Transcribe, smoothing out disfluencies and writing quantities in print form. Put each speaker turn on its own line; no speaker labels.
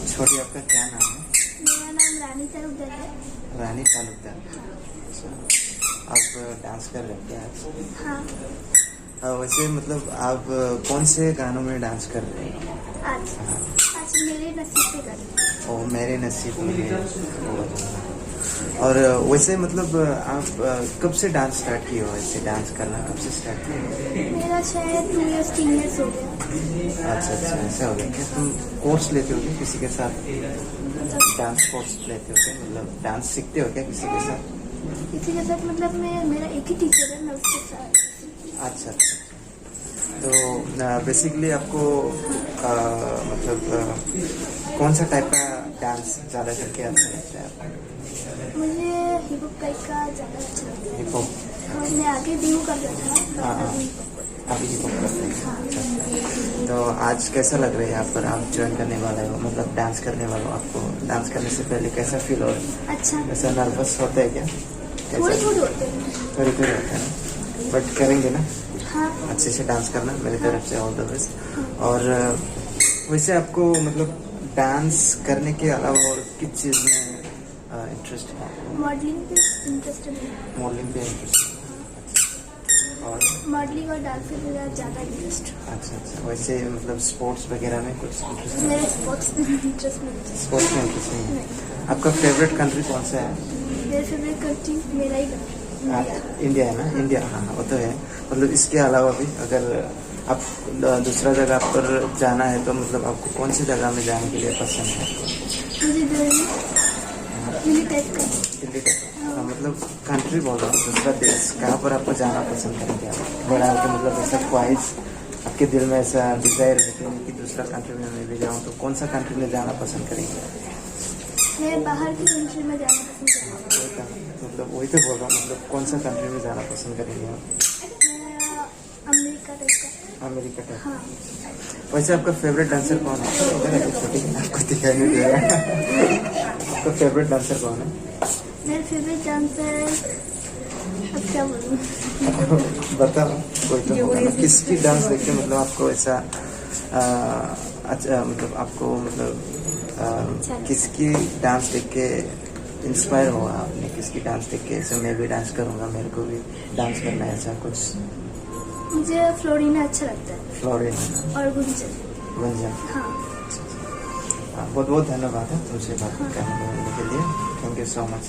छोटी, आपका क्या नाम है?
मेरा नाम रानी तालुकदार है।
रानी तालुकदार। अच्छा, आप डांस कर रहे हैं क्या आज?
हाँ।
वैसे मतलब आप कौन से गानों में डांस कर रहे हैं?
आज आज मेरे नसीब पे कर।
ओ मेरे नसीब में। और वैसे मतलब आप कब से डांस स्टार्ट किए हो? वैसे डांस करना कब से स्टार्ट किए हो?
मेरा शायद 2 इयर्स 3 इयर्स हो गया।
अच्छा अच्छा, ऐसा हो गया क्या? तुम कोर्स लेते हो क्या किसी के साथ? डांस कोर्स लेते हो क्या? मतलब डांस सीखते हो क्या किसी के साथ?
किसी के साथ मतलब मेरा एक ही टीचर है, मैं उसके साथ।
अच्छा अच्छा, तो बेसिकली आपको मतलब कौन सा टाइप का डांस ज़्यादा करके अच्छा लगता है आपको?
मुझे हिप हॉप टाइप का ज़्यादा अच्छा लगता है।
Hip hop?
हाँ, मैं आगे ड्यू कर रहा था।
हाँ हाँ, अभी हिप हॉप करते हैं। तो आज कैसा लग रहा है यहाँ पर आप ज्वाइन करने वाले हो, मतलब डांस करने वाले हो? आपको डांस करने से पहले कैसा फील हो रहा है?
अच्छा,
ऐसा नर्वस होता है क्या?
थोड़ी थोड़ी होते हैं।
थोड़ी थोड़ी होता है ना, बट करेंगे ना?
हाँ।
अच्छे से डांस करना मेरी तरफ से ऑल द बेस्ट। और वैसे आपको मतलब डांस करने के अलावा और किस चीज़ में इंटरेस्ट है?
मॉडलिंग पे इंटरेस्टेड है।
मॉडलिंग पे इंटरेस्ट है। और
मॉडलिंग और डांस में मेरा ज़्यादा इंटरेस्ट है।
अच्छा अच्छा, वैसे मतलब स्पोर्ट्स वगैरह में कुछ इंटरेस्ट है?
मेरे स्पोर्ट्स में इंटरेस्ट नहीं है।
स्पोर्ट्स में इंटरेस्ट नहीं है। आपका फेवरेट कंट्री कौन सा है?
मेरा फेवरेट कंट्री मेरा ही कंट्री
इंडिया है ना? इंडिया, हाँ हाँ, वो तो है। मतलब इसके अलावा भी अगर आप दूसरा जगह पर जाना है तो मतलब आपको कौन सी जगह में जाने के लिए पसंद है?
मुझे दिल्ली टाइप का।
दिल्ली टाइप? हाँ, मतलब कंट्री बोल रहा हूँ, दूसरा देश कहाँ पर आपको जाना पसंद करेंगे आप? बड़ा होकर मतलब ऐसा ख्वाहिश आपके दिल में, ऐसा डिजायर रहती है कि दूसरा कंट्री में मैं भी जाऊँ, तो कौन सा कंट्री में जाना पसंद करेंगे?
मैं बाहर की कंट्री में जाना पसंद करूँगा।
मतलब वही तो बोल रहा हूँ, मतलब कौन सा कंट्री में जाना पसंद करेंगे आप?
मैं अमेरिका टाइप का।
America type?
हाँ।
वैसे आपका फेवरेट डांसर कौन है? इधर है छोटी, आपको दिखाई नहीं दे रहा। आपका फेवरेट डांसर कौन है?
मेरा फेवरेट डांसर अब क्या बोलूँ?
बताओ, कोई तो होगा ना। किसकी डांस देख के मतलब आपको ऐसा अच्छा, मतलब आपको मतलब किसकी डांस देख के इंस्पायर हुआ आपने? किसकी डांस देख के ऐसे मैं भी डांस करूँगा, मेरे को भी डांस करना है, ऐसा कुछ?
मुझे फ्लोरिना अच्छा लगता है।
फ्लोरिना
और गुंजन।
गुंजन?
हाँ।
बहुत बहुत धन्यवाद है तुमसे बात करने के लिए। Thank you so much.